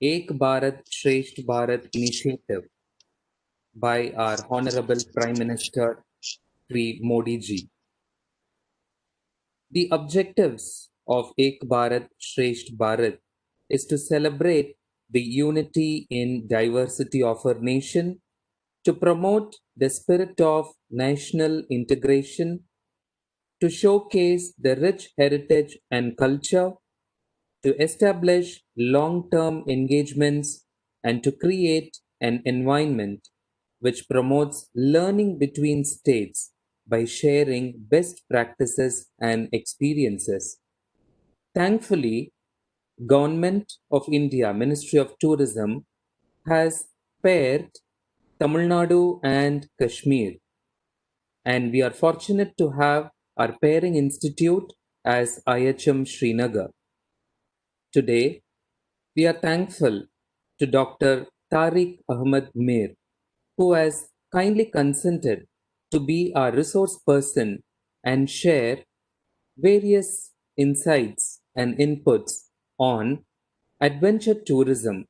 Ek Bharat Shreshtha Bharat initiative by our Honorable Prime Minister Sri Modi ji. The objectives of Ek Bharat Shreshtha Bharat is to celebrate the unity in diversity of our nation, to promote the spirit of national integration, to showcase the rich heritage and culture, to establish long term engagements, and to create an environment which promotes learning between states by sharing best practices and experiences. Thankfully, Government of India, Ministry of Tourism, has paired Tamil Nadu and Kashmir, and we are fortunate to have our pairing institute as IHM Srinagar. Today, we are thankful to Dr. Tariq Ahamad Mir, who has kindly consented to be our resource person and share various insights and inputs on adventure tourism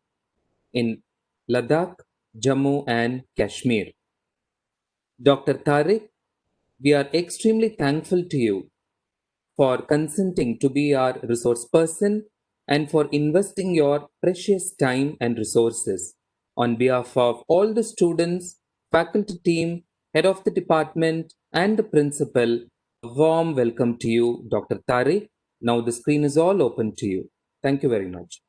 in Ladakh, Jammu, and Kashmir. Dr. Tariq, we are extremely thankful to you for consenting to be our resource person and for investing your precious time and resources. On behalf of all the students, faculty team, head of the department, and the principal, a warm welcome to you, Dr. Tariq. Now the screen is all open to you. Thank you very much.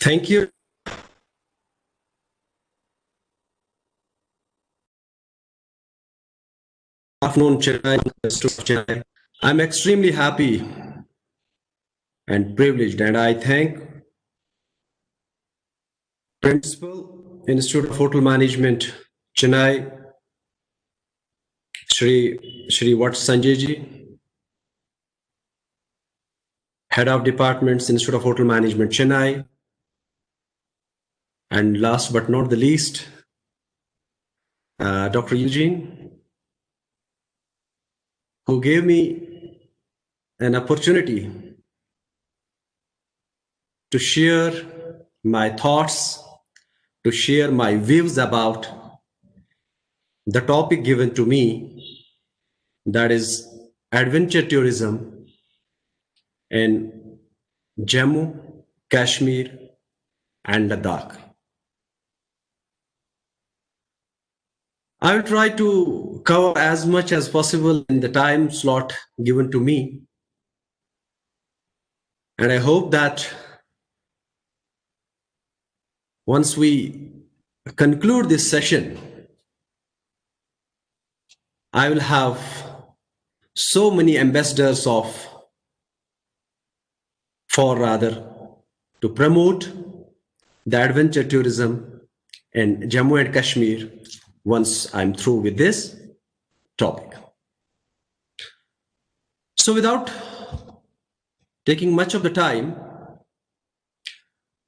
Thank you. Afternoon, Chennai. I'm extremely happy and privileged, and I thank Principal, Institute of Hotel Management, Chennai, Shri Wat Sanjay ji, Head of Departments, Institute of Hotel Management, Chennai, and last but not the least, Dr. Eugene, who gave me an opportunity to share my thoughts, to share my views about the topic given to me, that is adventure tourism in Jammu, Kashmir, and Ladakh. I will try to cover as much as possible in the time slot given to me. And I hope that once we conclude this session, I will have so many ambassadors to promote the adventure tourism in Jammu and Kashmir once I'm through with this topic. So without taking much of the time,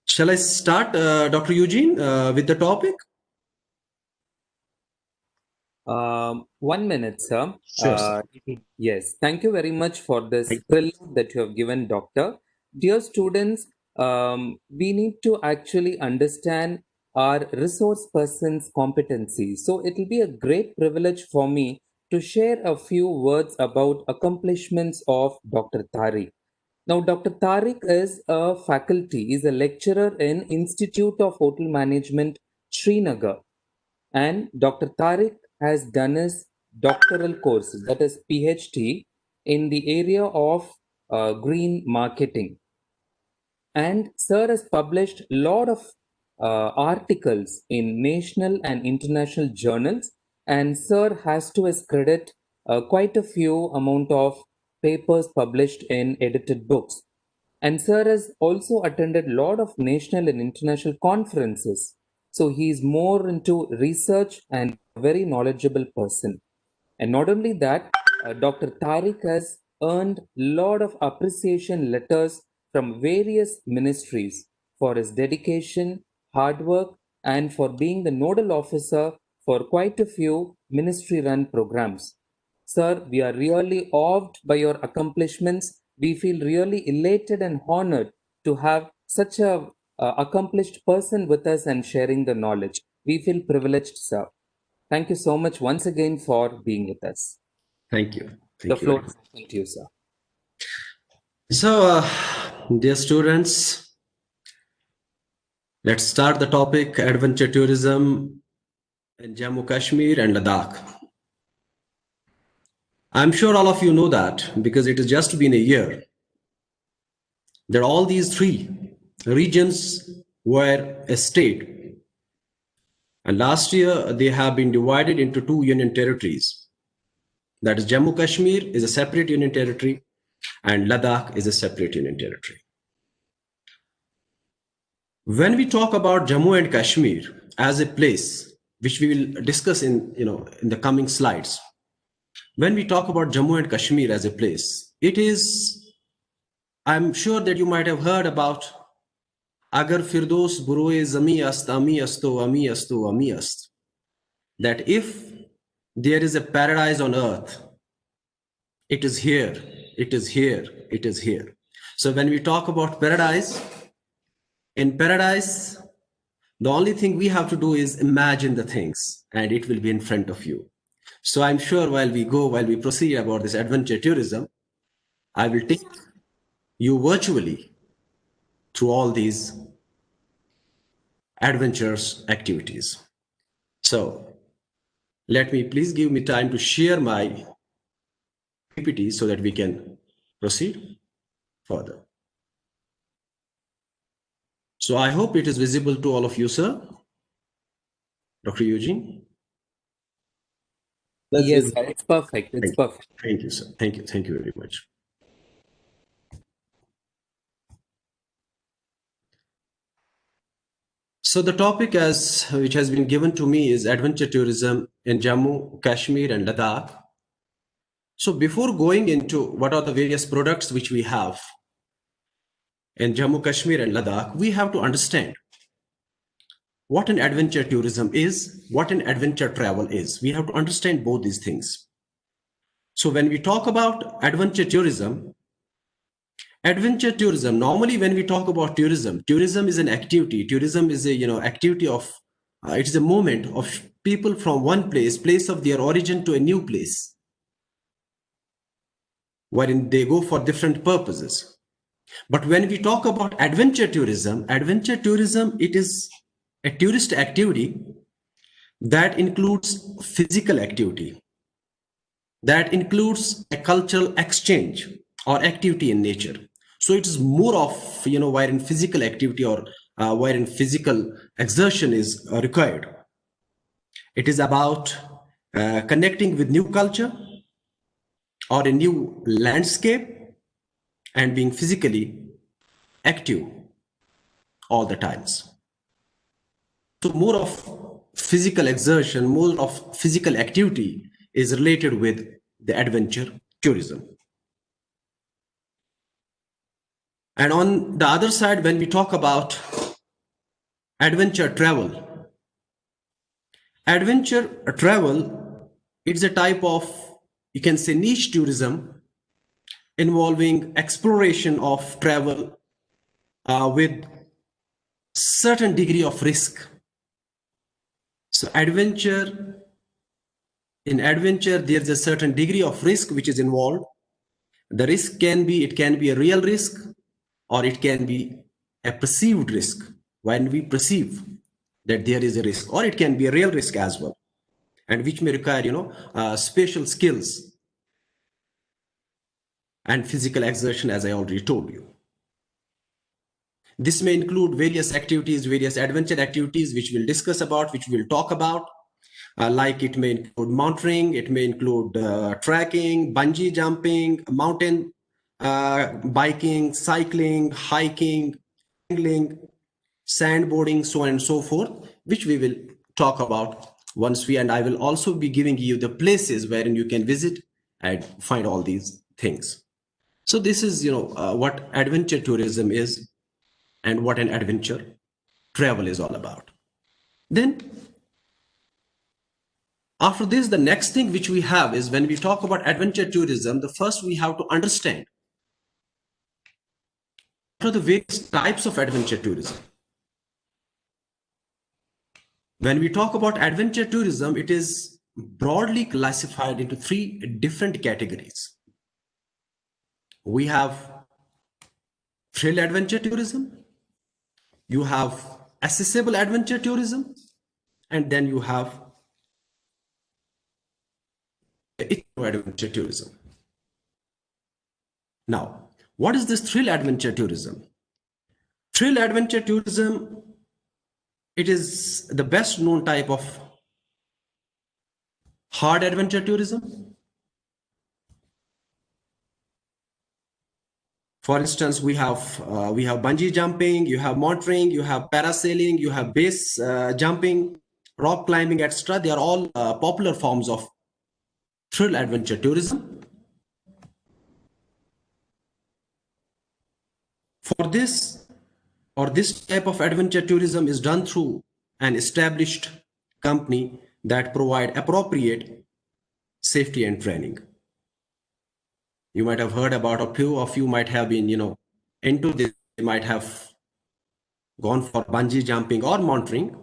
shall I start, Dr. Eugene, with the topic? 1 minute, sir. Sure, sir. Yes, thank you very much for this prelude that you have given, Doctor. Dear students, we need to actually understand our resource person's competency. So it will be a great privilege for me to share a few words about accomplishments of Dr. Tariq. Now, Dr. Tariq is a faculty, is a lecturer in Institute of Hotel Management, Srinagar. And Dr. Tariq has done his doctoral course, that is PhD, in the area of green marketing. And Sir has published a lot of articles in national and international journals. And Sir has to his credit quite a few amount of papers published in edited books. And Sir has also attended a lot of national and international conferences. So he is more into research and a very knowledgeable person. And not only that, Dr. Tariq has earned a lot of appreciation letters from various ministries for his dedication, hard work, and for being the nodal officer for quite a few ministry run programs. Sir, we are really awed by your accomplishments We feel really elated and honored to have such a accomplished person with us and sharing the knowledge. We feel privileged, sir. Thank you so much once again for being with us. Thank you. The Thank you floor very is much. open to you, sir. So, dear students, let's start the topic adventure tourism in Jammu Kashmir and Ladakh. I'm sure all of you know that because it has just been a year that all these three regions were a state. And last year, they have been divided into two union territories. That is, Jammu Kashmir is a separate union territory, and Ladakh is a separate union territory. When we talk about Jammu and Kashmir as a place, which we will discuss in the coming slides, when we talk about Jammu and Kashmir as a place, it is, I'm sure that you might have heard about Agar Firdos Buroe Zami Ast Ami Asto Ami Asto Ami Ast. That if there is a paradise on earth, it is here, it is here, it is here. So when we talk about paradise, in paradise, the only thing we have to do is imagine the things and it will be in front of you. So I'm sure while we proceed about this adventure tourism, I will take you virtually through all these adventures activities. So let me please give me time to share my PPT so that we can proceed further. So I hope it is visible to all of you, sir. Dr. Eugene? Yes, sir. It's perfect. It's Thank you. perfect. Thank you, sir. Thank you. Thank you very much. So the topic which has been given to me is adventure tourism in Jammu, Kashmir and Ladakh. So before going into what are the various products which we have in Jammu, Kashmir and Ladakh, we have to understand what an adventure tourism is, what an adventure travel is. We have to understand both these things. So when we talk about adventure tourism, normally when we talk about tourism is an activity. Tourism is a activity of it is a movement of people from one place of their origin to a new place, wherein they go for different purposes. But when we talk about adventure tourism, it is a tourist activity that includes physical activity, that includes a cultural exchange or activity in nature. So it is more of wherein physical activity or wherein physical exertion is required. It is about connecting with new culture or a new landscape and being physically active all the times. So more of physical exertion, more of physical activity is related with the adventure tourism. And on the other side, when we talk about adventure travel, it's a type of, you can say, niche tourism involving exploration of travel with certain degree of risk. So in adventure, there's a certain degree of risk which is involved. The risk can be a real risk or it can be a perceived risk when we perceive that there is a risk, or it can be a real risk as well, and which may require spatial skills and physical exertion, as I already told you. This may include various activities, various adventure activities, which we'll discuss about, which we'll talk about. Like it may include mountaineering, it may include trekking, bungee jumping, mountain biking, cycling, hiking, angling, sandboarding, so on and so forth, which we will talk about and I will also be giving you the places wherein you can visit and find all these things. So this is, what adventure tourism is and what an adventure travel is all about. Then after this, the next thing which we have is when we talk about adventure tourism, the first we have to understand are the various types of adventure tourism? When we talk about adventure tourism, it is broadly classified into three different categories. We have thrill adventure tourism, you have accessible adventure tourism, and then you have adventure tourism. Now, what is this thrill adventure tourism? Thrill adventure tourism, it is the best known type of hard adventure tourism. For instance, we have bungee jumping, you have motoring, you have parasailing, you have base jumping, rock climbing, etc. They are all popular forms of thrill adventure tourism. For this type of adventure tourism is done through an established company that provide appropriate safety and training. You might have heard about, a few of you might have been, into this, they might have gone for bungee jumping or motoring.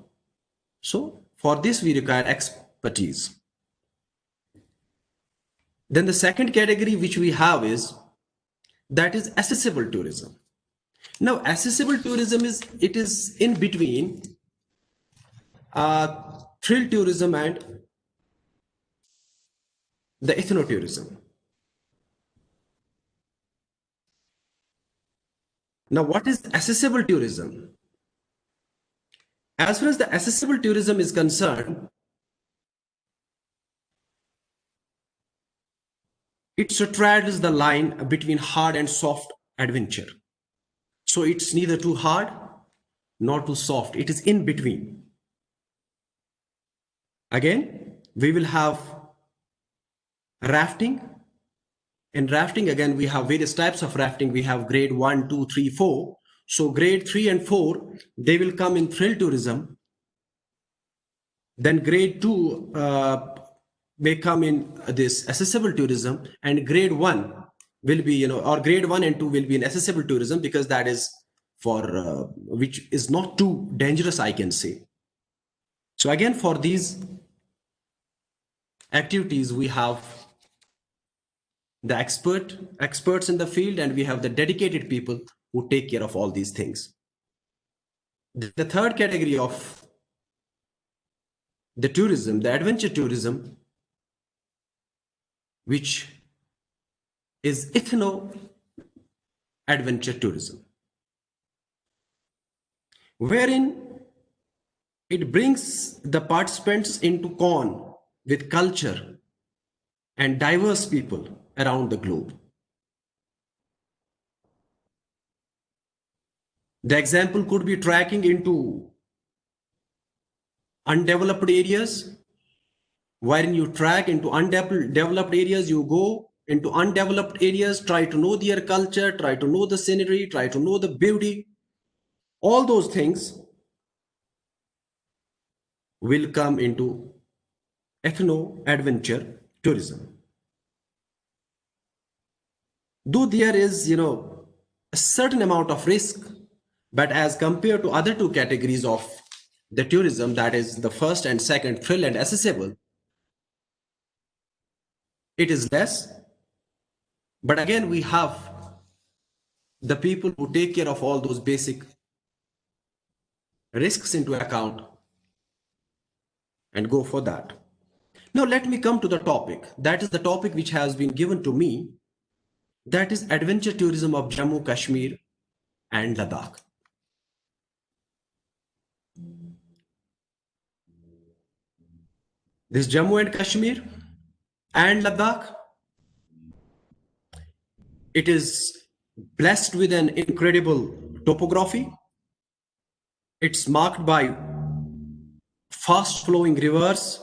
So for this, we require expertise. Then the second category which we have is accessible tourism. Now, accessible tourism is in between thrill tourism and the ethnotourism. Now, what is accessible tourism? As far as the accessible tourism is concerned, it straddles the line between hard and soft adventure. So it's neither too hard nor too soft. It is in between. Again, we will have rafting. In rafting, again, we have various types of rafting. We have grade 1, 2, 3, 4. So grade 3 and 4, they will come in thrill tourism. Then grade 2 may come in this accessible tourism, and grade 1 will be, or grade 1 and 2 will be in accessible tourism, because that is for which is not too dangerous, I can say. So again, for these activities, we have the experts in the field, and we have the dedicated people who take care of all these things. The third category of the tourism, the adventure tourism, which is ethno-adventure tourism, wherein it brings the participants into con with culture and diverse people around the globe. The example could be trekking into undeveloped areas, wherein you trek into undeveloped areas, you go into undeveloped areas, try to know their culture, try to know the scenery, try to know the beauty. All those things will come into ethno-adventure tourism. Though there is, a certain amount of risk, but as compared to other two categories of the tourism, that is the first and second, thrill and accessible, it is less. But again, we have the people who take care of all those basic risks into account and go for that. Now let me come to the topic. That is the topic which has been given to me. That is adventure tourism of Jammu, Kashmir and Ladakh. This Jammu and Kashmir and Ladakh, it is blessed with an incredible topography. It's marked by fast flowing rivers,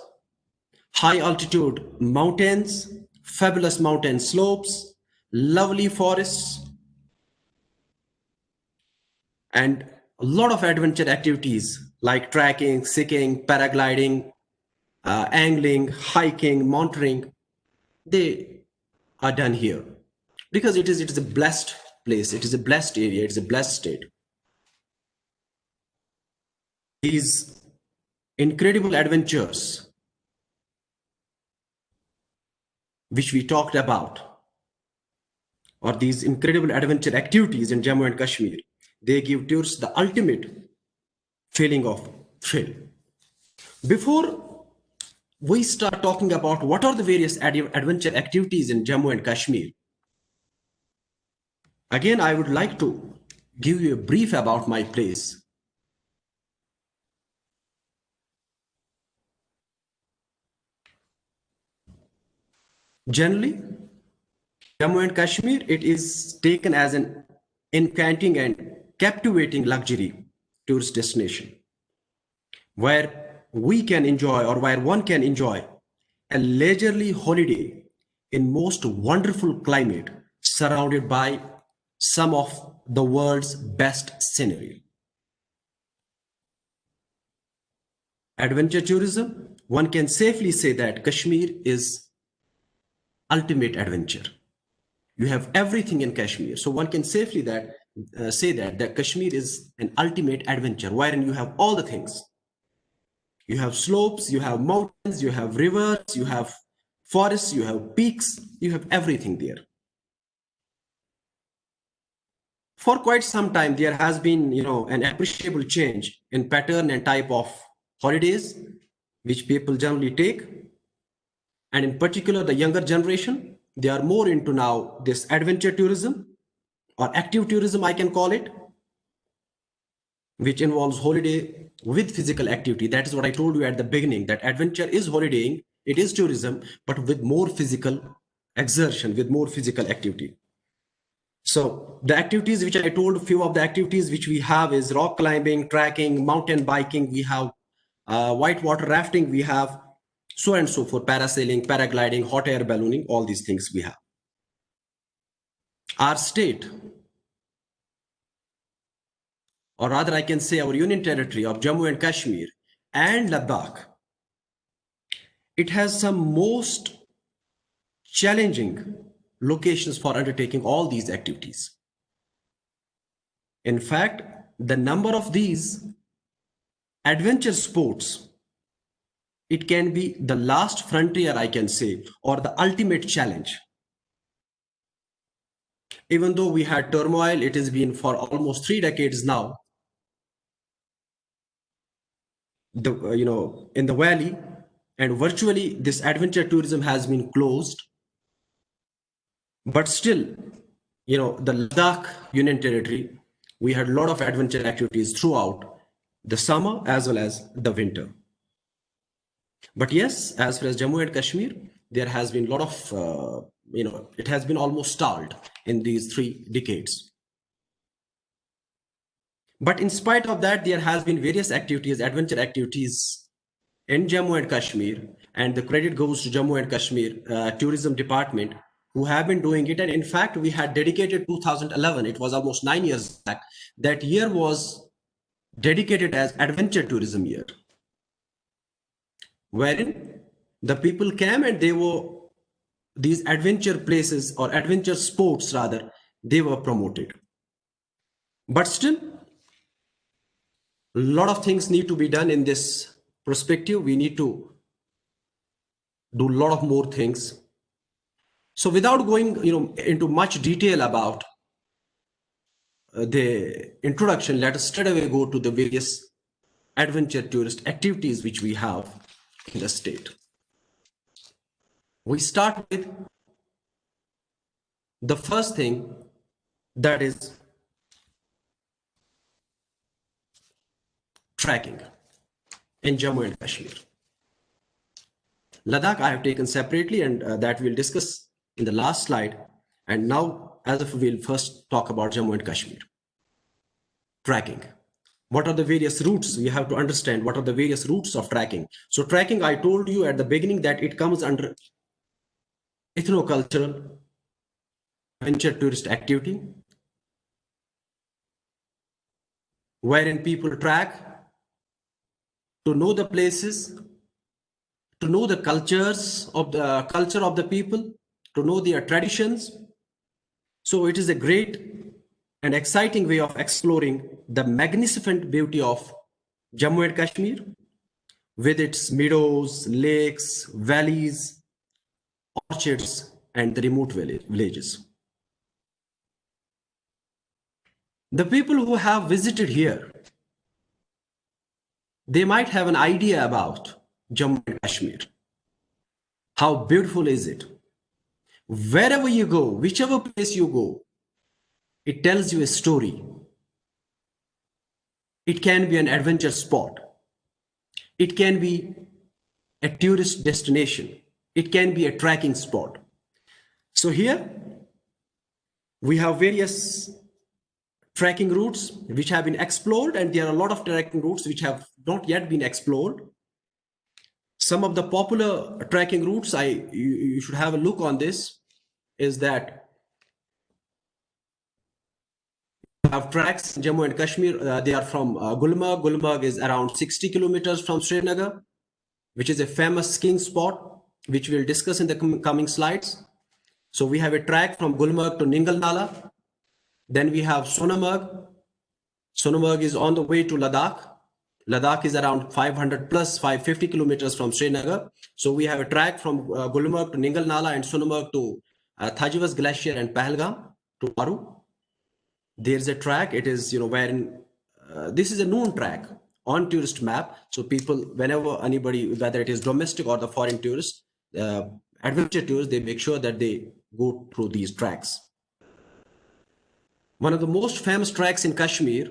high altitude mountains, fabulous mountain slopes, lovely forests, and a lot of adventure activities like trekking, skiing, paragliding, angling, hiking, motoring. They are done here because it is a blessed place. It is a blessed area. It's a blessed state. These incredible adventures which we talked about, or these incredible adventure activities in Jammu and Kashmir, they give tourists the ultimate feeling of thrill. Before we start talking about what are the various adventure activities in Jammu and Kashmir, again, I would like to give you a brief about my place. Generally, Jammu and Kashmir, it is taken as an enchanting and captivating luxury tourist destination where we can enjoy, or where one can enjoy, a leisurely holiday in most wonderful climate surrounded by some of the world's best scenery. Adventure tourism, one can safely say that Kashmir is ultimate adventure. You have everything in Kashmir. So one can safely say that Kashmir is an ultimate adventure, wherein you have all the things. You have slopes, you have mountains, you have rivers, you have forests, you have peaks, you have everything there. For quite some time, there has been, an appreciable change in pattern and type of holidays which people generally take. And in particular, the younger generation, they are more into now this adventure tourism or active tourism, I can call it, which involves holiday with physical activity. That is what I told you at the beginning, that adventure is holidaying, it is tourism, but with more physical exertion, with more physical activity. So the activities which I told, few of the activities which we have is rock climbing, trekking, mountain biking, we have whitewater rafting, we have so and so for parasailing, paragliding, hot air ballooning, all these things we have. Our state, or rather I can say our union territory of Jammu and Kashmir and Ladakh, it has some most challenging locations for undertaking all these activities. In fact, the number of these adventure sports, it can be the last frontier, I can say, or the ultimate challenge. Even though we had turmoil, it has been for almost 3 decades now, in the valley, and virtually this adventure tourism has been closed. But still, the Ladakh Union Territory, we had a lot of adventure activities throughout the summer as well as the winter. But yes, as far as Jammu and Kashmir, there has been a lot of, it has been almost stalled in these 3 decades. But in spite of that, there has been various activities, adventure activities in Jammu and Kashmir, and the credit goes to Jammu and Kashmir Tourism Department, who have been doing it. And in fact, we had dedicated 2011, it was almost 9 years back, that year was dedicated as Adventure Tourism Year, wherein the people came and they were, these adventure places or adventure sports rather, they were promoted. But still, a lot of things need to be done in this perspective. We need to do a lot of more things. So without going into much detail about the introduction, let us straight away go to the various adventure tourist activities which we have in the state. We start with the first thing, that is trekking in Jammu and Kashmir. Ladakh I have taken separately, and that we'll discuss in the last slide. And now, as if we'll first talk about Jammu and Kashmir. Trekking. What are the various routes? We have to understand what are the various routes of trekking. So trekking, I told you at the beginning that it comes under ethnocultural adventure tourist activity, wherein people trek to know the places, to know the culture of the people, to know their traditions. So it is a great an exciting way of exploring the magnificent beauty of Jammu and Kashmir with its meadows, lakes, valleys, orchards, and the remote villages. The people who have visited here, they might have an idea about Jammu and Kashmir. How beautiful is it? Wherever you go, whichever place you go, it tells you a story. It can be an adventure spot. It can be a tourist destination. It can be a trekking spot. So here we have various trekking routes which have been explored, and there are a lot of trekking routes which have not yet been explored. Some of the popular trekking routes, you should have a look on this, is that we have tracks in Jammu and Kashmir. They are from Gulmarg. Gulmarg is around 60 kilometers from Srinagar, which is a famous skiing spot, which we'll discuss in the coming slides. So we have a track from Gulmarg to Ningal Nala. Then we have Sonamarg. Sonamarg is on the way to Ladakh. Ladakh is around 500 plus 550 kilometers from Srinagar. So we have a track from Gulmarg to Ningal Nala and Sonamarg to Thajivas Glacier and Pahalgam to Aru. There's a track. It is, wherein this is a known track on tourist map. So people, whenever anybody, whether it is domestic or the foreign tourists, adventure tourists, they make sure that they go through these tracks. One of the most famous tracks in Kashmir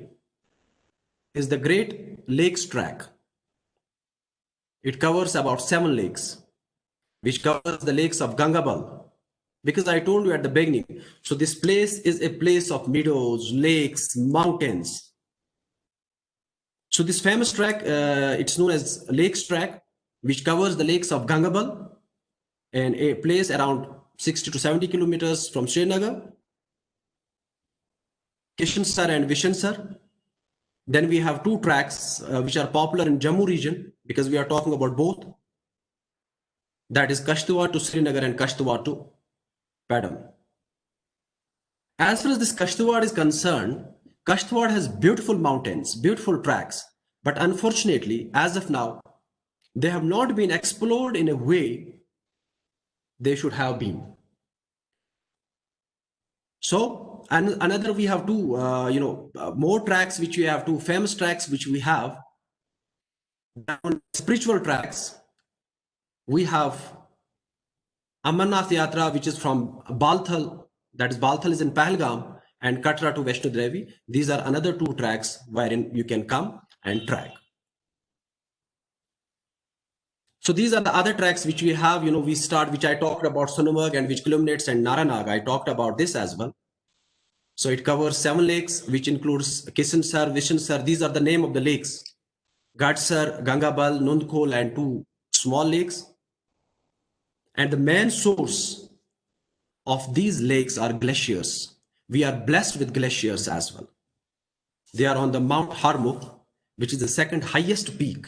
is the Great Lakes Track. It covers about 7 lakes, which covers the lakes of Gangabal. Because I told you at the beginning, so this place is a place of meadows, lakes, mountains. So this famous track, it's known as Lakes Track, which covers the lakes of Gangabal and a place around 60 to 70 kilometers from Srinagar, Kishansar and Vishansar. Then we have 2 tracks which are popular in Jammu region, because we are talking about both. That is Kashtawar to Srinagar and Kashtawar to Padam. As far as this Kashtawar is concerned, Kashtawar has beautiful mountains, beautiful tracks, but unfortunately, as of now, they have not been explored in a way they should have been. So, and another, we have 2, more tracks which we have, 2 famous tracks which we have. On spiritual tracks, we have Amarnath Yatra, which is from Balthal, that is Balthal is in Pahalgam, and Katra to Vaishno Devi. These are another 2 tracks wherein you can come and track. So these are the other tracks which we have, which I talked about Sonamarg and which culminates in Naranag. I talked about this as well. So it covers 7 lakes, which includes Kisansar, Vishansar. These are the name of the lakes. Gadsar, Gangabal, Nundkhol, and 2 small lakes. And the main source of these lakes are glaciers. We are blessed with glaciers as well. They are on the Mount Harmukh, which is the second highest peak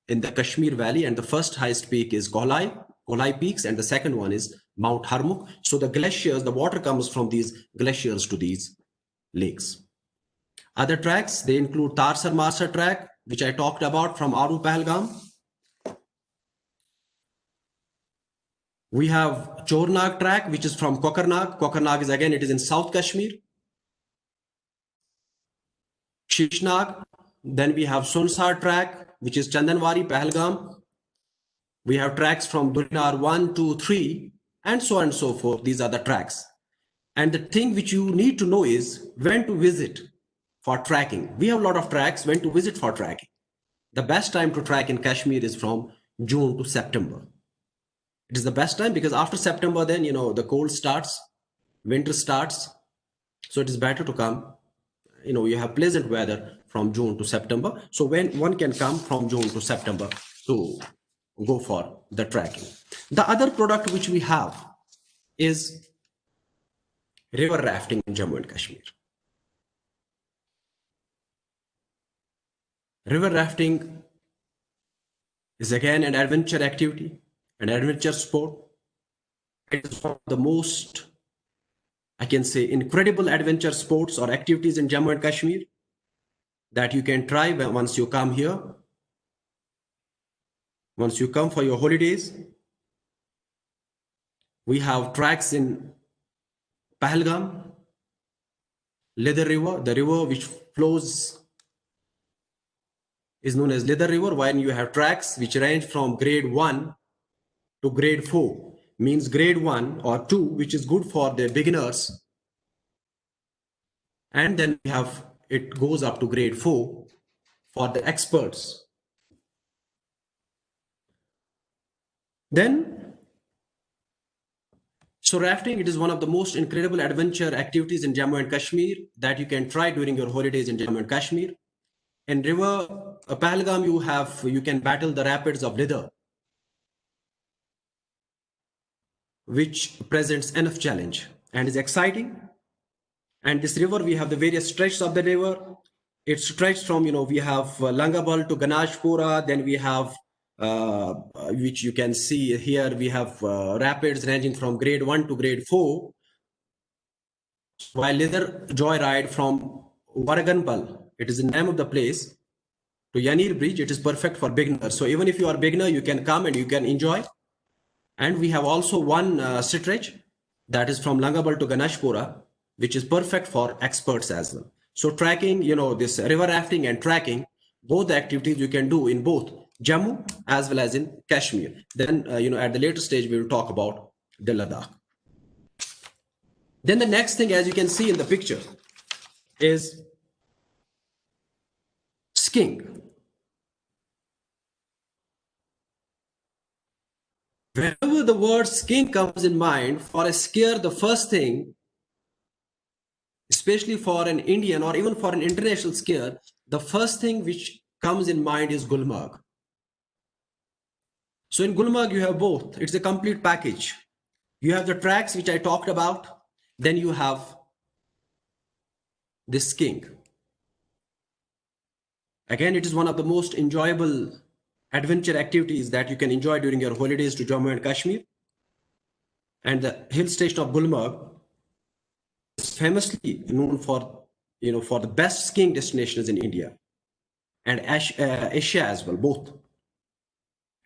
in the Kashmir Valley, and the first highest peak is Golai Peaks, and the second one is Mount Harmukh. So the glaciers, the water comes from these glaciers to these lakes. Other tracks, they include Tarsar Marsar track, which I talked about from Aru Pahalgam. We have Chornag track, which is from Kokarnag. Kokarnag is, again, it is in South Kashmir. Shishnag. Then we have Sunsar track, which is Chandanwari, Pahalgam. We have tracks from Durinar 1, 2, 3, and so on and so forth. These are the tracks. And the thing which you need to know is when to visit for tracking. We have a lot of tracks, when to visit for tracking. The best time to track in Kashmir is from June to September. It is the best time because after September, then, the cold starts, winter starts. So it is better to come, you have pleasant weather from June to September. So when one can come from June to September to go for the tracking. The other product which we have is river rafting in Jammu and Kashmir. River rafting is again an adventure activity, an adventure sport. It is one of the most I can say, incredible adventure sports or activities in Jammu and Kashmir that you can try once you come here. Once you come for your holidays, we have tracks in Pahalgam, Leather River. The river which flows is known as Leather River, when you have tracks which range from grade 1 to grade 4. Means grade 1 or 2, which is good for the beginners. And then we have, it goes up to grade 4 for the experts. Then, so rafting, it is one of the most incredible adventure activities in Jammu and Kashmir that you can try during your holidays in Jammu and Kashmir. In river Pahalgam, you can battle the rapids of Leather, which presents enough challenge and is exciting. And this river, we have the various stretches of the river. It stretches from, we have Langabal to Ganashpura. Then we have, which you can see here, we have rapids ranging from grade 1 to grade 4. While Leather joyride from Waraganpal, it is the name of the place, to Yanir Bridge, it is perfect for beginners. So even if you are a beginner, you can come and you can enjoy. And we have also one stretch that is from Langabal to Ganashpura, which is perfect for experts as well. So trekking, this river rafting and trekking, both the activities you can do in both Jammu as well as in Kashmir. Then, at the later stage, we will talk about the Ladakh. Then the next thing, as you can see in the picture, is skiing. Whenever the word skiing comes in mind, for a skier, the first thing, especially for an Indian or even for an international skier, the first thing which comes in mind is Gulmarg. So in Gulmarg, you have both. It's a complete package. You have the tracks which I talked about. Then you have this skiing. Again, it is one of the most enjoyable adventure activities that you can enjoy during your holidays to Jammu and Kashmir. And the hill station of Gulmarg is famously known for, for the best skiing destinations in India and Asia as well, both.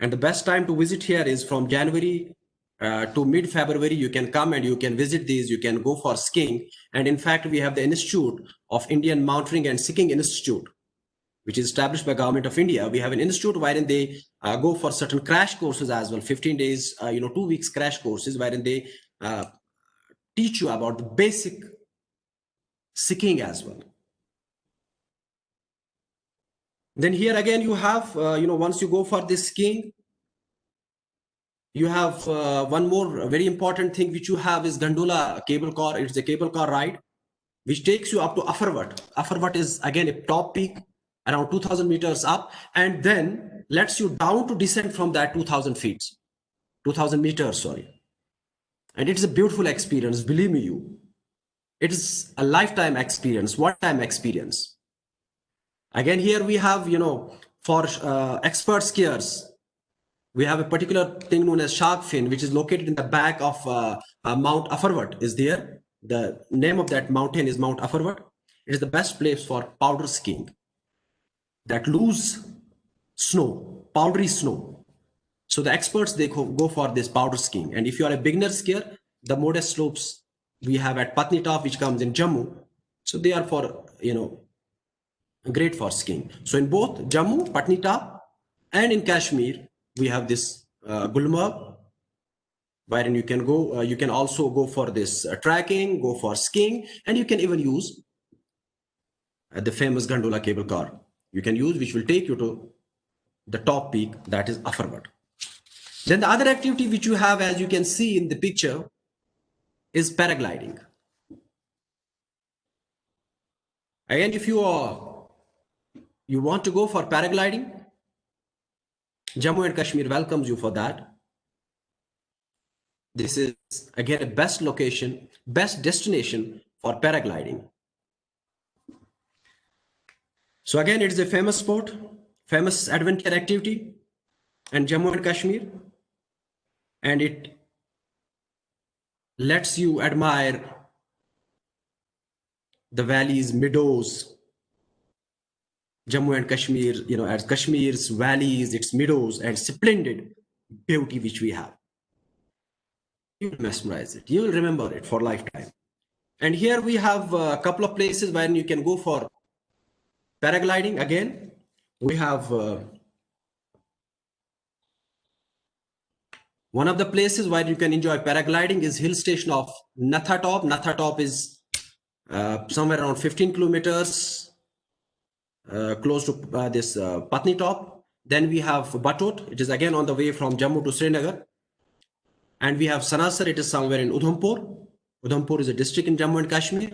And the best time to visit here is from January to mid-February. You can come and you can visit these, you can go for skiing. And in fact, we have the Institute of Indian Mountaineering and Skiing Institute, which is established by Government of India. We have an institute wherein they go for certain crash courses as well, 15 days, 2 weeks crash courses, wherein they teach you about the basic skiing as well. Then here again, you have, once you go for this skiing, you have one more very important thing which you have is Gondola cable car. It's a cable car ride, which takes you up to Ahamad. Ahamad is again a top peak, around 2000 meters up, and then lets you down to descend from that 2000 meters, sorry. And it is a beautiful experience, believe me you. It is a lifetime experience, one-time experience. Again, here we have, for expert skiers, we have a particular thing known as shark fin, which is located in the back of Mount Ahamad is there. The name of that mountain is Mount Ahamad. It is the best place for powder skiing. That loose snow, powdery snow. So the experts, they go for this powder skiing. And if you are a beginner skier, the modest slopes we have at Patnitop, which comes in Jammu. So they are for, great for skiing. So in both Jammu, Patnitop, and in Kashmir, we have this Gulmarg, wherein you can go, you can also go for this trekking, go for skiing, and you can even use the famous gondola cable car. You can use, which will take you to the top peak, that is Ahamad. Then the other activity which you have, as you can see in the picture, is paragliding. Again, if you want to go for paragliding, Jammu and Kashmir welcomes you for that. This is again a best location, best destination for paragliding. So again, it is a famous sport, famous adventure activity in Jammu and Kashmir, and it lets you admire the valleys, meadows. Jammu and Kashmir, as Kashmir's valleys, its meadows, and splendid beauty which we have. You will mesmerize it. You will remember it for lifetime. And here we have a couple of places where you can go for paragliding. Again, we have one of the places where you can enjoy paragliding is hill station of Natha Top. Natha Top is somewhere around 15 kilometers close to this Patni Top. Then we have Batot. It is again on the way from Jammu to Srinagar. And we have Sanasar. It is somewhere in Udhampur. Udhampur is a district in Jammu and Kashmir.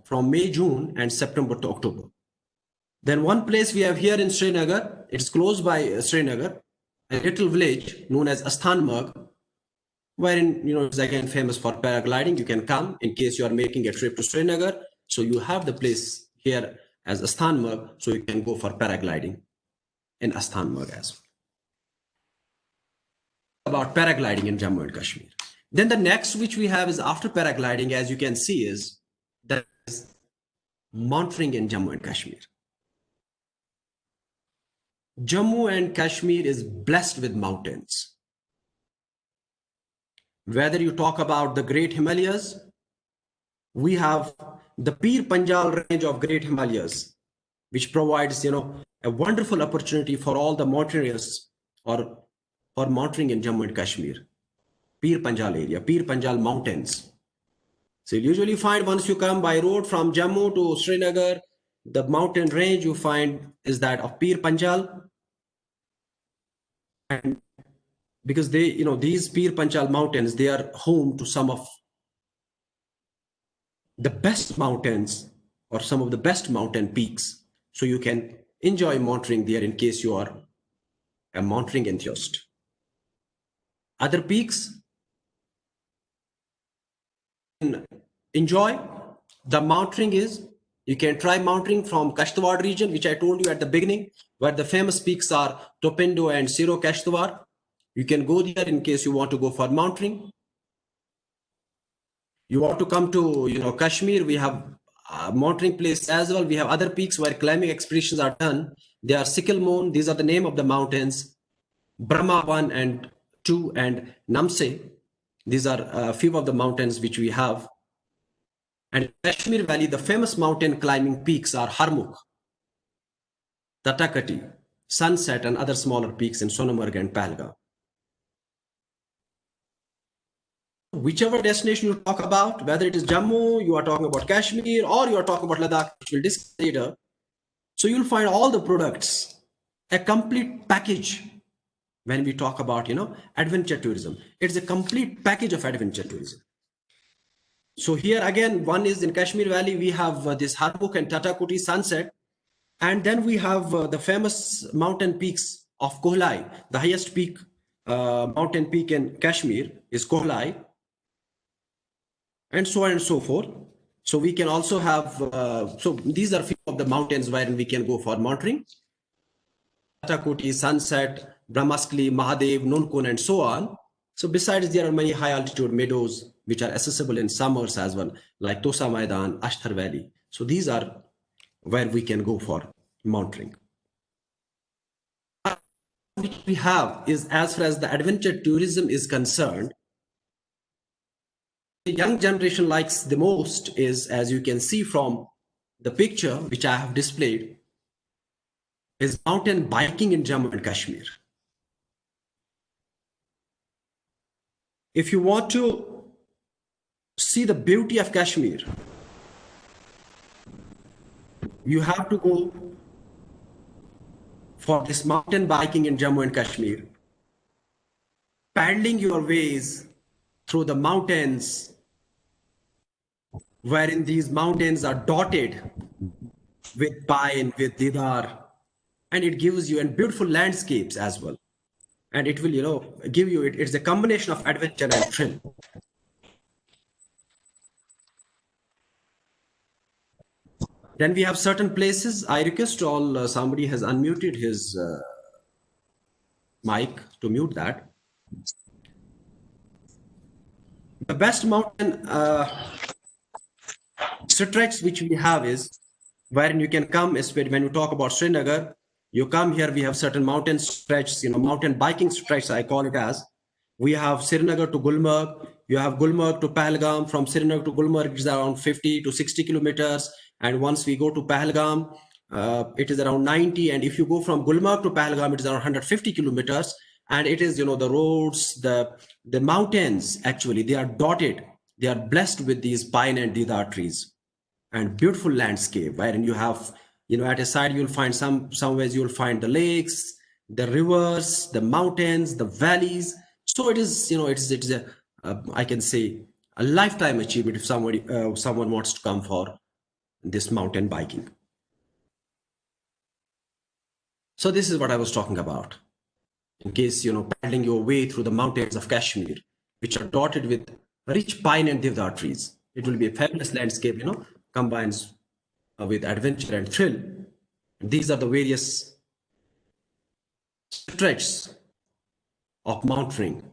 From May, June, and September to October. Then one place we have here in Srinagar. It's close by Srinagar, a little village known as Asthanmarg, wherein it's again famous for paragliding. You can come in case you are making a trip to Srinagar. So you have the place here as Asthanmarg, so you can go for paragliding in Asthanmarg as well. About paragliding in Jammu and Kashmir. Then the next which we have is after paragliding, as you can see, is that is mountaineering in Jammu and Kashmir. Jammu and Kashmir is blessed with mountains. Whether you talk about the Great Himalayas, we have the Pir Panjal range of Great Himalayas, which provides, a wonderful opportunity for all the mountaineers or mountaineering in Jammu and Kashmir. Pir Panjal area, Pir Panjal mountains. So you usually find once you come by road from Jammu to Srinagar, the mountain range you find is that of Pir Panjal. And because these Pir Panjal mountains, they are home to some of the best mountains or some of the best mountain peaks. So you can enjoy mountaineering there in case you are a mountaineering enthusiast. Other peaks, enjoy the mountaineering is, you can try mountaineering from Kashtawar region, which I told you at the beginning, where the famous peaks are Topindo and Siro Kashtawar. You can go there in case you want to go for mountaineering. You want to come to Kashmir, we have mountaineering place as well. We have other peaks where climbing expeditions are done. They are Sikilmon, these are the name of the mountains. Brahma 1 and 2 and Namse. These are a few of the mountains which we have. And Kashmir Valley, the famous mountain climbing peaks are Harmukh, Tatakati, Sunset, and other smaller peaks in Sonamarg and Pahalgam. Whichever destination you talk about, whether it is Jammu, you are talking about Kashmir, or you are talking about Ladakh, which we'll discuss later. So you'll find all the products, a complete package. When we talk about, adventure tourism, it's a complete package of adventure tourism. So here again, one is in Kashmir Valley, we have this Harmukh and Tatakuti Sunset. And then we have the famous mountain peaks of Kohlai. The highest peak, mountain peak in Kashmir is Kohlai. And so on and so forth. So we can also have, so these are few of the mountains wherein we can go for mountaineering. Tatakuti, Sunset, Brahmaskli, Mahadev, Nunkun, and so on. So besides, there are many high altitude meadows which are accessible in summers as well, like Tosa Maidan, Ashtar Valley. So these are where we can go for mountaineering. Which we have is, as far as the adventure tourism is concerned, the young generation likes the most is, as you can see from the picture which I have displayed, is mountain biking in Jammu and Kashmir. If you want to see the beauty of Kashmir, you have to go for this mountain biking in Jammu and Kashmir, paddling your ways through the mountains, wherein these mountains are dotted with pine, with deodar, and it gives you and beautiful landscapes as well. And it will, give you, it's a combination of adventure and thrill. Then we have certain places. I request all, somebody has unmuted his mic to mute that. The best mountain stretch which we have is wherein you can come, especially when you talk about Srinagar, you come here, we have certain mountain stretches, mountain biking stretch, I call it as. We have Srinagar to Gulmarg, you have Gulmarg to Pahalgam. From Srinagar to Gulmarg, it is around 50 to 60 kilometers. And once we go to Pahalgam, it is around 90. And if you go from Gulmarg to Pahalgam, it is around 150 kilometers. And it is, the roads, the mountains, actually, they are dotted. They are blessed with these pine and deodar trees and beautiful landscape wherein you have, at a side you'll find somewhere you'll find the lakes, the rivers, the mountains, the valleys. So it is, it is a I can say a lifetime achievement if someone wants to come for this mountain biking. So this is what I was talking about. In case, paddling your way through the mountains of Kashmir, which are dotted with rich pine and deodar trees. It will be a fabulous landscape, combines with adventure and thrill. These are the various stretches of mountaineering.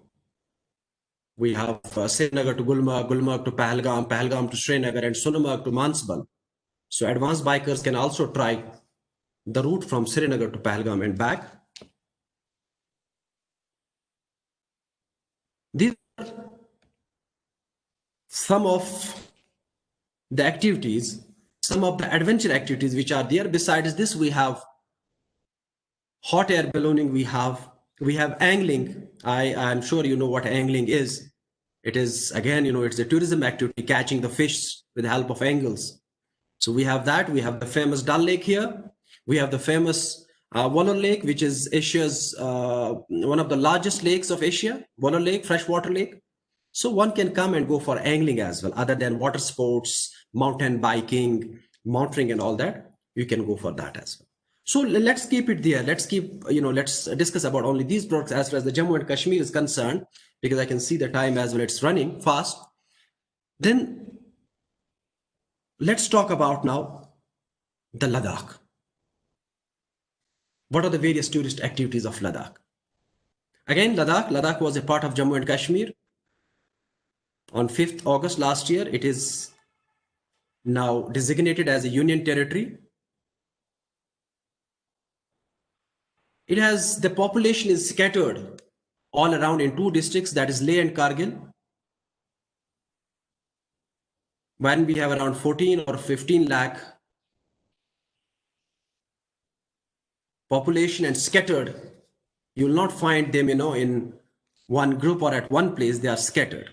We have Srinagar to Gulmarg, Gulmarg to Pahalgam, Pahalgam to Srinagar, and Sonamarg to Mansbal. So advanced bikers can also try the route from Srinagar to Pahalgam and back. These are some of the activities, some of the adventure activities which are there. Besides this, we have hot air ballooning, we have angling. I'm sure you know what angling is. It is, again, it's a tourism activity, catching the fish with the help of angles. So we have that. We have the famous Dal Lake here. We have the famous Waller Lake, which is Asia's one of the largest lakes of Asia. Waller Lake, freshwater lake. So one can come and go for angling as well, other than water sports, mountain biking, mountaineering and all that. You can go for that as well. So let's keep it there. Let's discuss about only these products as far as the Jammu and Kashmir is concerned, because I can see the time as well. It's running fast. Then let's talk about now the Ladakh. What are the various tourist activities of Ladakh? Again, Ladakh was a part of Jammu and Kashmir. On 5th August last year, it is now designated as a union territory. It has, the population is scattered all around in two districts, that is Leh and Kargil. When we have around 14 or 15 lakh population and scattered, you will not find them, in one group or at one place. They are scattered.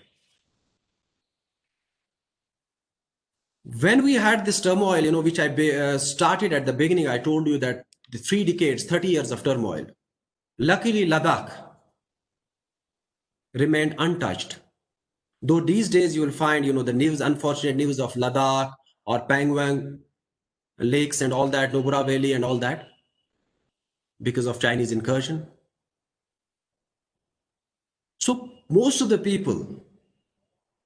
When we had this turmoil, which I started at the beginning, I told you that the 3 decades, 30 years of turmoil. Luckily, Ladakh remained untouched. Though these days you will find, the news, unfortunate news of Ladakh or Pangwang lakes and all that, Nubra Valley and all that, because of Chinese incursion. So most of the people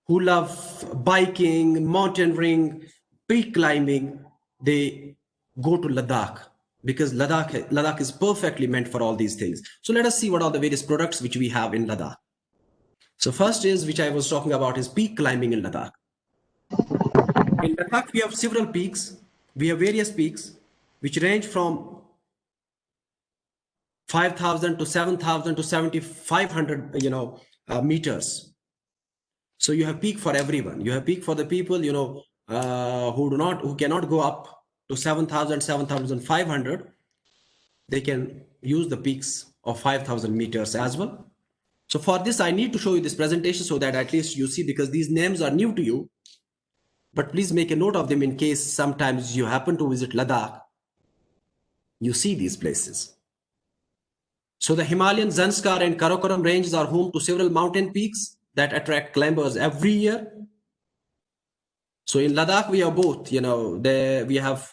who love biking, mountaineering, peak climbing, they go to Ladakh, because Ladakh is perfectly meant for all these things. So let us see what are the various products which we have in Ladakh. So first is, which I was talking about, is peak climbing in Ladakh. In Ladakh, we have several peaks. We have various peaks which range from 5,000 to 7,000 to 7,500, meters. So you have peak for everyone. You have peak for the people, who cannot go up to 7,000, 7,500. They can use the peaks of 5,000 meters as well. So for this, I need to show you this presentation so that at least you see, because these names are new to you. But please make a note of them in case sometimes you happen to visit Ladakh. You see these places. So the Himalayan Zanskar and Karakoram ranges are home to several mountain peaks that attract climbers every year. So in Ladakh, we have both, we have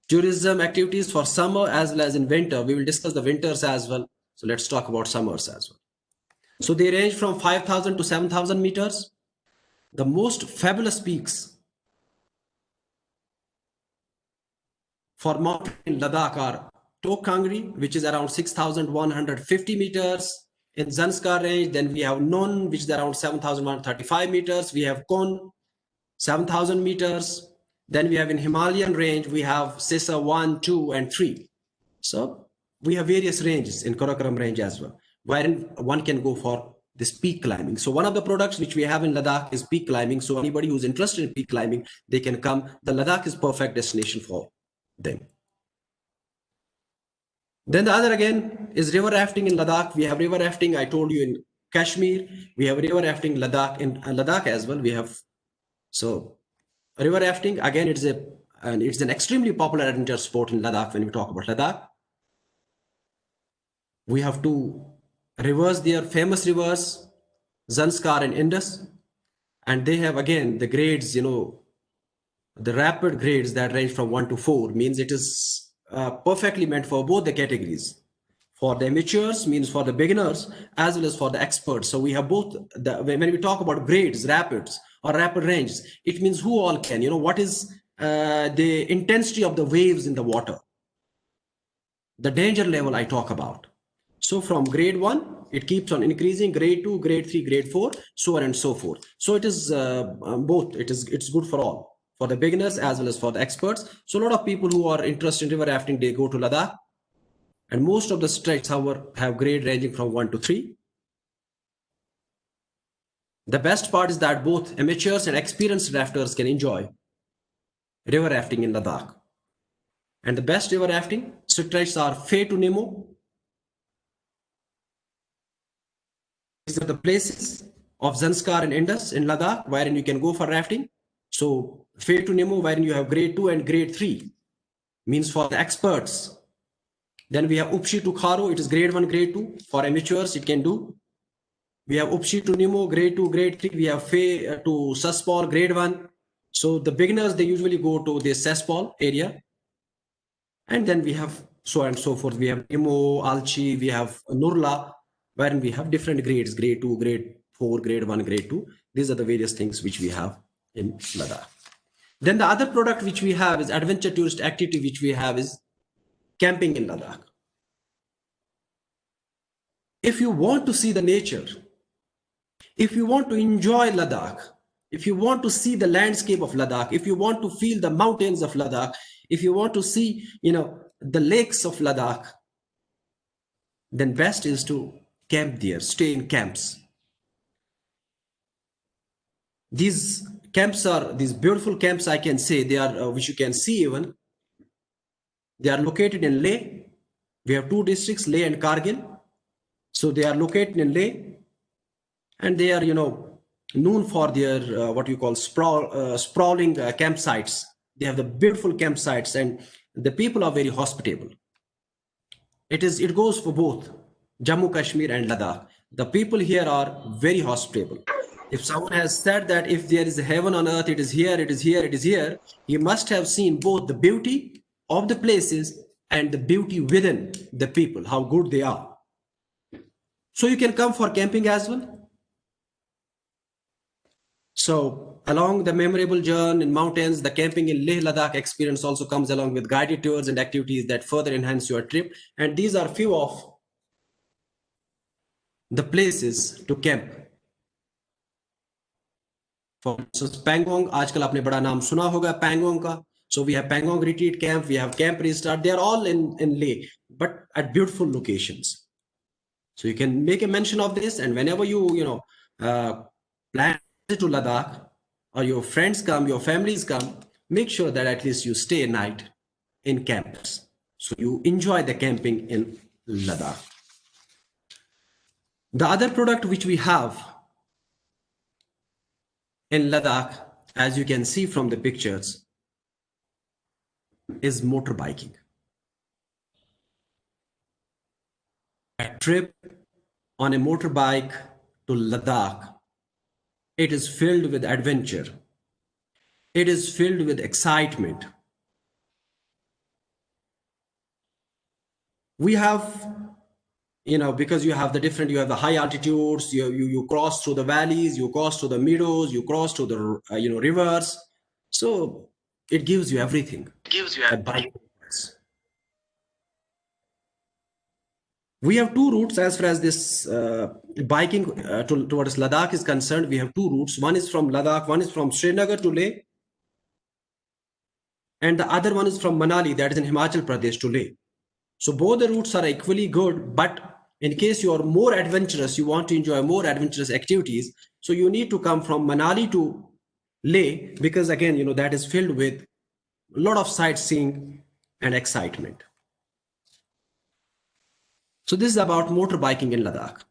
tourism activities for summer as well as in winter. We will discuss the winters as well. So let's talk about summers as well. So they range from 5,000 to 7,000 meters. The most fabulous peaks for mountain in Ladakh are Tok Kangri, which is around 6,150 meters, in Zanskar range. Then we have Non, which is around 7,135 meters. We have Kon, 7,000 meters. Then we have in Himalayan range, we have Sisa 1, 2, and 3. So we have various ranges in Karakoram range as well, wherein one can go for this peak climbing. So one of the products which we have in Ladakh is peak climbing. So anybody who's interested in peak climbing, they can come. The Ladakh is perfect destination for them. Then the other again is river rafting in Ladakh. We have river rafting, I told you, in Kashmir. We have river rafting Ladakh in Ladakh as well. We have, so river rafting, again, it's an extremely popular adventure sport in Ladakh. When we talk about Ladakh, we have two rivers there, famous rivers, Zanskar and Indus. And they have, again, the grades, the rapid grades that range from 1 to 4, means it is perfectly meant for both the categories. For the amateurs, means for the beginners, as well as for the experts. So we have both. When we talk about grades, rapids or rapid ranges, it means who all can, what is the intensity of the waves in the water, the danger level I talk about. So from grade 1, it keeps on increasing, grade 2, grade 3, grade 4, so on and so forth. So it is both. It's good for all, for the beginners as well as for the experts. So a lot of people who are interested in river rafting, they go to Ladakh. And most of the stretches, however, have grade ranging from 1 to 3. The best part is that both amateurs and experienced rafters can enjoy river rafting in Ladakh. And the best river rafting stretches are Fay to Nemo. These are the places of Zanskar and Indus in Ladakh, wherein you can go for rafting. So Fay to Nemo, wherein you have grade 2 and grade 3, means for the experts. Then we have Upshi to Kharo, it is grade 1, grade 2. For amateurs, it can do. We have Upshi to Nemo, grade 2, grade 3. We have Fay to Saspol, grade 1. So the beginners, they usually go to the Saspol area. And then we have so on and so forth. We have Nemo, Alchi, we have Nurla, wherein we have different grades, grade 2, grade 4, grade 1, grade 2. These are the various things which we have in Ladakh. Then the other product which we have is adventure tourist activity, which we have is camping in Ladakh. If you want to see the nature, if you want to enjoy Ladakh, if you want to see the landscape of Ladakh, if you want to feel the mountains of Ladakh, if you want to see, the lakes of Ladakh, then best is to camp there, stay in camps. These camps are, these beautiful camps, I can say, they are, which you can see even, they are located in Leh. We have two districts, Leh and Kargil. So they are located in Leh, and they are, known for their what you call sprawling campsites. They have the beautiful campsites, and the people are very hospitable. It goes for both Jammu, Kashmir, and Ladakh. The people here are very hospitable. If someone has said that if there is a heaven on earth, it is here, it is here, it is here, he must have seen both the beauty of the places and the beauty within the people, how good they are. So you can come for camping as well. So along the memorable journey in mountains, the camping in Leh Ladakh experience also comes along with guided tours and activities that further enhance your trip. And these are few of the places to camp. For instance, Pangong, आजकल आपने बड़ा नाम सुना होगा Pangong का. So we have Pangong Retreat Camp, we have Camp Restart. They are all in Leh, but at beautiful locations. So you can make a mention of this, and whenever you plan to Ladakh, or your friends come, your families come, make sure that at least you stay a night in camps. So you enjoy the camping in Ladakh. The other product which we have in Ladakh, as you can see from the pictures, is motorbiking. A trip on a motorbike to Ladakh, it is filled with adventure. It is filled with excitement. We have, because you have the high altitudes, you cross through the valleys, you cross through the meadows, you cross through the rivers. So it gives you everything. It gives you a bike. We have two routes as far as this biking towards Ladakh is concerned. We have two routes. One is from Ladakh, one is from Srinagar to Leh, and the other one is from Manali, that is in Himachal Pradesh, to Leh. So both the routes are equally good, but in case you are more adventurous, you want to enjoy more adventurous activities, so you need to come from Manali to Leh, because again, that is filled with a lot of sightseeing and excitement. So this is about motorbiking in Ladakh.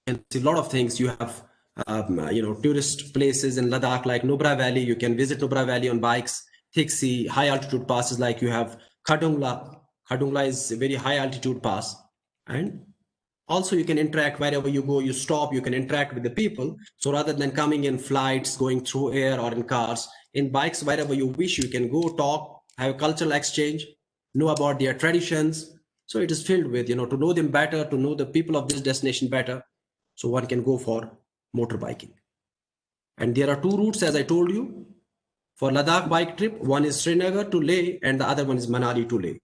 And see a lot of things. You have tourist places in Ladakh like Nubra Valley. You can visit Nubra Valley on bikes. Thiksi, high altitude passes like you have Khadungla. Khadungla is a very high altitude pass. And also you can interact wherever you go, you stop, you can interact with the people. So rather than coming in flights, going through air or in cars, in bikes, wherever you wish, you can go talk, have a cultural exchange, know about their traditions. So it is filled with, to know them better, to know the people of this destination better. So one can go for motorbiking. And there are two routes, as I told you, for Ladakh bike trip. One is Srinagar to Leh and the other one is Manali to Leh.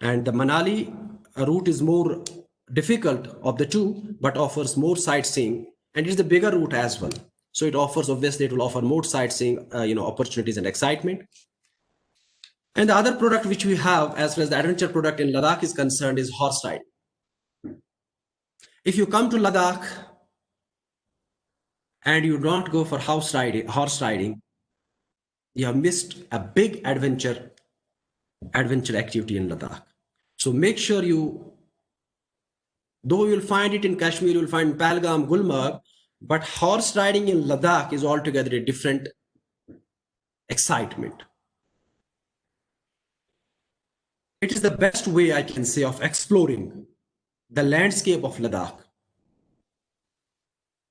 And the Manali route is more difficult of the two, but offers more sightseeing, and it's the bigger route as well. So it offers, obviously, it will offer more sightseeing, opportunities and excitement. And the other product which we have, as far as the adventure product in Ladakh is concerned, is horse riding. If you come to Ladakh and you don't go for horse riding, you have missed a big adventure activity in Ladakh. So make sure though you'll find it in Kashmir, you'll find Pahalgam, Gulmarg, but horse riding in Ladakh is altogether a different excitement. It is the best way, I can say, of exploring the landscape of Ladakh,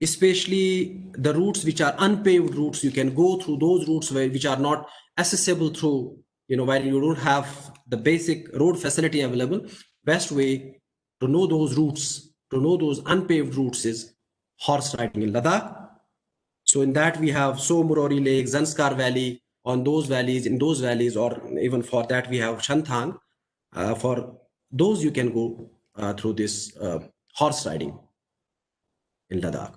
especially the routes which are unpaved routes. You can go through those routes which are not accessible through, where you don't have the basic road facility available. Best way to know those routes, to know those unpaved routes, is horse riding in Ladakh. So in that we have Somurori Lake, Zanskar Valley, in those valleys, or even for that we have Shanthang. For those you can go through this horse riding in Ladakh.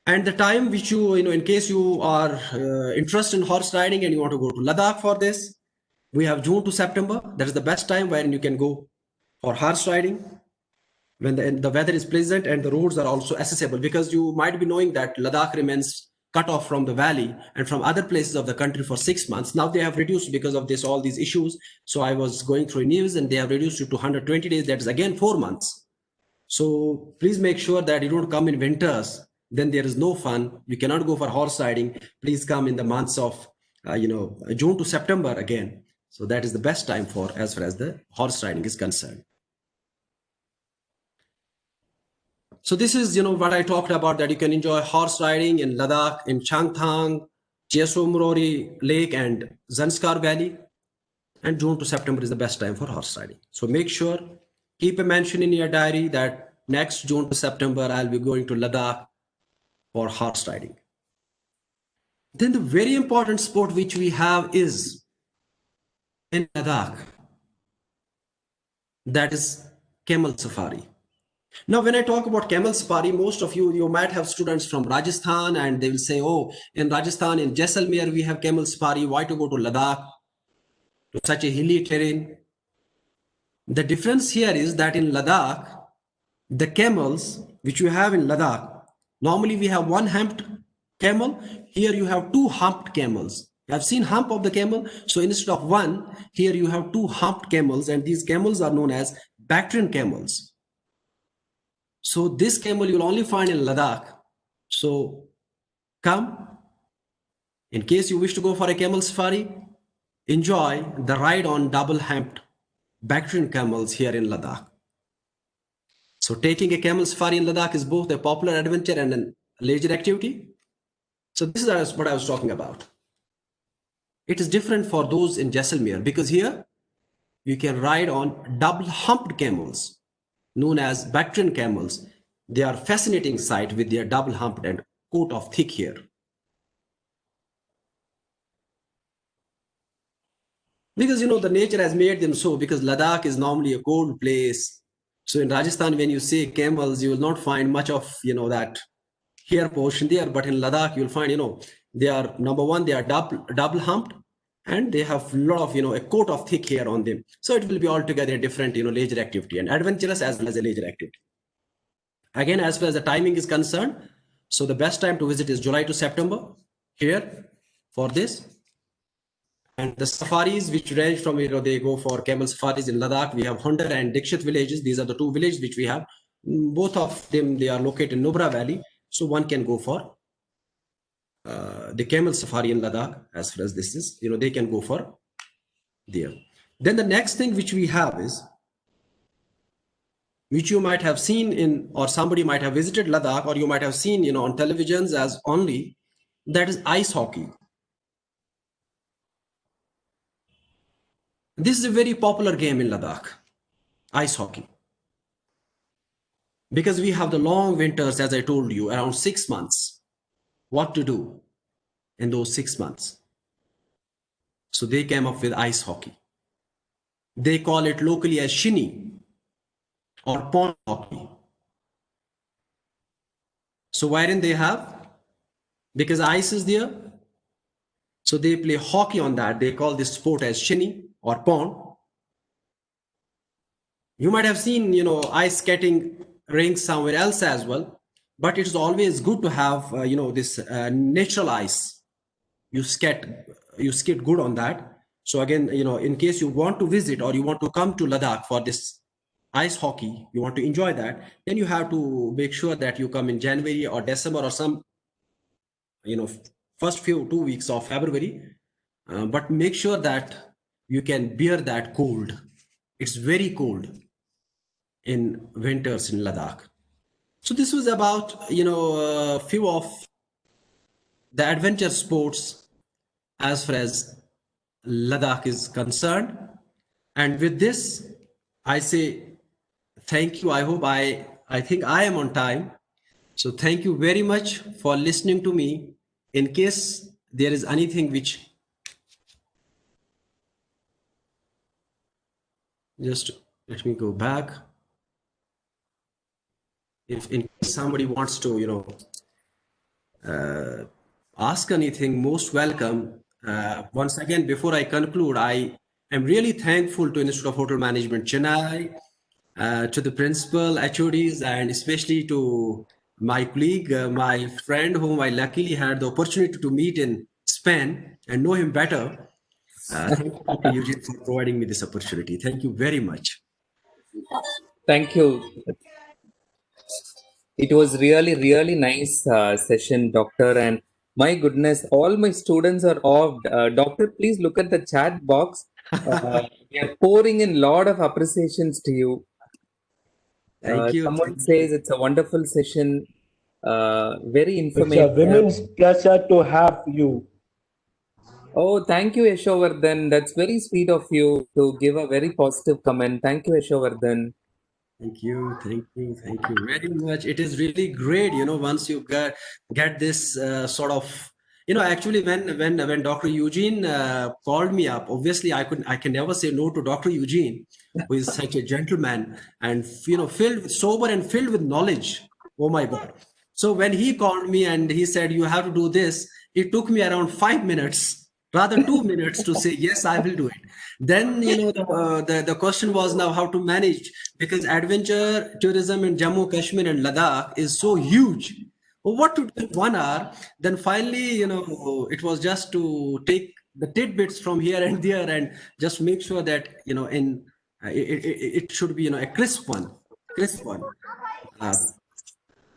And the time which in case you are interested in horse riding and you want to go to Ladakh for this, we have June to September. That is the best time wherein you can go for horse riding, when the weather is pleasant and the roads are also accessible, because you might be knowing that Ladakh remains cut off from the valley and from other places of the country for 6 months. Now they have reduced because of all these issues. So I was going through news and they have reduced it to 120 days. That is again 4 months. So please make sure that you don't come in winters. Then there is no fun. You cannot go for horse riding. Please come in the months of June to September again. So that is the best time for as far as the horse riding is concerned. So this is, what I talked about, that you can enjoy horse riding in Ladakh, in Changthang, Chesomrori Lake and Zanskar Valley. And June to September is the best time for horse riding. So make sure, keep a mention in your diary that next June to September, I'll be going to Ladakh for horse riding. Then the very important sport which we have is in Ladakh, that is camel safari. Now, when I talk about camel safari, most of you might have students from Rajasthan and they will say, oh, in Rajasthan, in Jaisalmer, we have camel safari. Why to go to Ladakh, to such a hilly terrain? The difference here is that in Ladakh, the camels which you have in Ladakh, normally we have one humped camel. Here you have two humped camels. You have seen hump of the camel. So instead of one, here you have two humped camels, and these camels are known as Bactrian camels. So this camel you will only find in Ladakh. So come, in case you wish to go for a camel safari, enjoy the ride on double humped Bactrian camels here in Ladakh. So taking a camel safari in Ladakh is both a popular adventure and a leisure activity. So this is what I was talking about. It is different for those in Jaisalmer, because here you can ride on double humped camels known as Bactrian camels. They are fascinating sight with their double humped and coat of thick hair. because the nature has made them so, because Ladakh is normally a cold place. So in Rajasthan, when you say camels, you will not find much of that hair portion there, but in Ladakh you'll find they are, number one, they are double humped, and they have a lot of a coat of thick hair on them. So it will be altogether a different leisure activity, and adventurous as well as a leisure activity. Again, as far as the timing is concerned, so the best time to visit is July to September here for this. And the safaris, which range from, they go for camel safaris in Ladakh. We have Hunter and Dikshit villages. These are the two villages which we have. Both of them, they are located in Nubra Valley. So one can go for the camel safari in Ladakh. As far as this is, they can go for there. Then the next thing which we have is, which you might have seen in, or somebody might have visited Ladakh, or you might have seen, on televisions as only, that is ice hockey. This is a very popular game in Ladakh, ice hockey. Because we have the long winters, as I told you, around 6 months. What to do in those 6 months? So they came up with ice hockey. They call it locally as shinny or pond hockey. So why didn't they have? Because ice is there. So they play hockey on that. They call this sport as shinny or pond. You might have seen, ice skating rinks somewhere else as well, but it's always good to have, this natural ice. You skate good on that. So again, in case you want to visit or you want to come to Ladakh for this ice hockey, you want to enjoy that, then you have to make sure that you come in January or December or some, first 2 weeks of February. But make sure that you can bear that cold. It's very cold in winters in Ladakh. So this was about, a few of the adventure sports as far as Ladakh is concerned. And with this, I say thank you. I hope I think I am on time. So thank you very much for listening to me. In case there is anything which, just let me go back. If in case somebody wants to, ask anything, most welcome. Once again, before I conclude, I am really thankful to Institute of Hotel Management, Chennai, to the principal, HODs, and especially to my colleague, my friend, whom I luckily had the opportunity to meet in Spain and know him better. Thank you, Dr. Eugene, for providing me this opportunity. Thank you very much. Thank you. It was really, really nice session, Doctor. And my goodness, all my students are off. Doctor, please look at the chat box. We are pouring in a lot of appreciations to you. Thank you. Someone says it's a wonderful session, very It's a informative. women's pleasure to have you. Oh, thank you, Yashovardhan. That's very sweet of you to give a very positive comment. Thank you, Yashovardhan. Thank you, thank you, thank you very much. It is really great, once you get this sort of, actually when Dr. Eugene called me up, obviously I can never say no to Dr. Eugene, who is such a gentleman and filled with sober and filled with knowledge. Oh my God! So when he called me and he said you have to do this, it took me around 5 minutes. Rather 2 minutes to say yes, I will do it. Then the question was now how to manage, because adventure tourism in Jammu, Kashmir, and Ladakh is so huge. What to do in 1 hour? Then finally, it was just to take the tidbits from here and there and just make sure that in it should be a crisp one. Uh,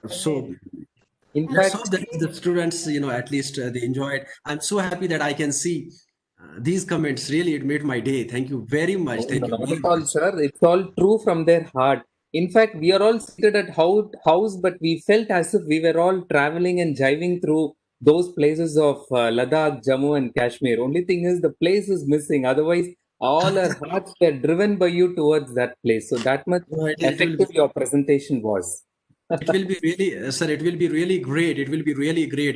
so In let's fact, hope that the students, at least they enjoy it. I'm so happy that I can see these comments. Really, it made my day. Thank you very much. oh, Thank you not very at all, much. sir. It's all true from their heart. In fact, we are all seated at house, but we felt as if we were all traveling and driving through those places of Ladakh, Jammu, and Kashmir. Only thing is, the place is missing. Otherwise, all our hearts were driven by you towards that place. So that much No, it will effective your presentation was. it will be really, sir. It will be really great. It will be really great.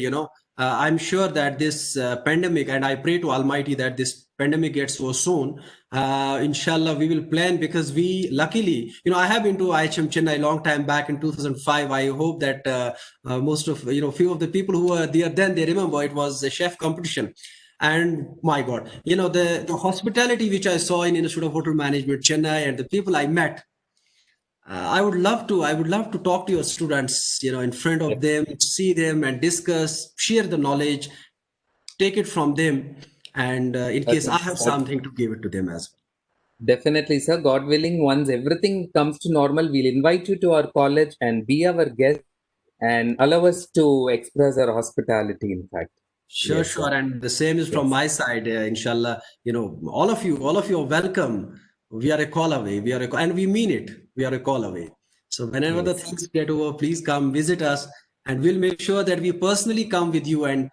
I'm sure that this pandemic, and I pray to Almighty that this pandemic gets over soon. Inshallah, we will plan, because we luckily, I have been to IHM Chennai a long time back in 2005. I hope that most of, few of the people who were there then, they remember it was a chef competition. And my God, the hospitality which I saw in Institute of Hotel Management, Chennai, and the people I met, I would love to talk to your students, in front of them, see them and discuss, share the knowledge, take it from them. And in case I have something to give it to them as well. Definitely, sir. God willing, once everything comes to normal, we'll invite you to our college and be our guest and allow us to express our hospitality, in fact. Sure, Yes, sure. sir. And the same is from Yes. my side, inshallah. All of you are welcome. We are a call away. And we mean it. We are a call away. So whenever the Yes. things get over, please come visit us, and we'll make sure that we personally come with you. And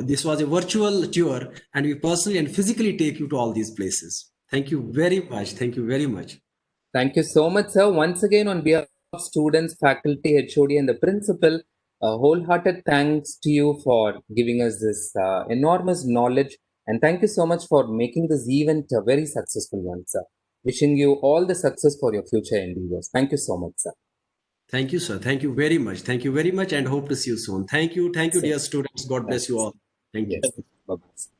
this was a virtual tour, and we personally and physically take you to all these places. Thank you very much. Thank you very much. Thank you so much, sir. Once again, on behalf of students, faculty, HOD, and the principal, a wholehearted thanks to you for giving us this enormous knowledge. And thank you so much for making this event a very successful one, sir. Wishing you all the success for your future endeavors. Thank you so much, sir. Thank you, sir. Thank you very much. Thank you very much, and hope to see you soon. Thank you. Thank you, Sir. dear students. God bless you all. Thank you. Yes. Bye-bye.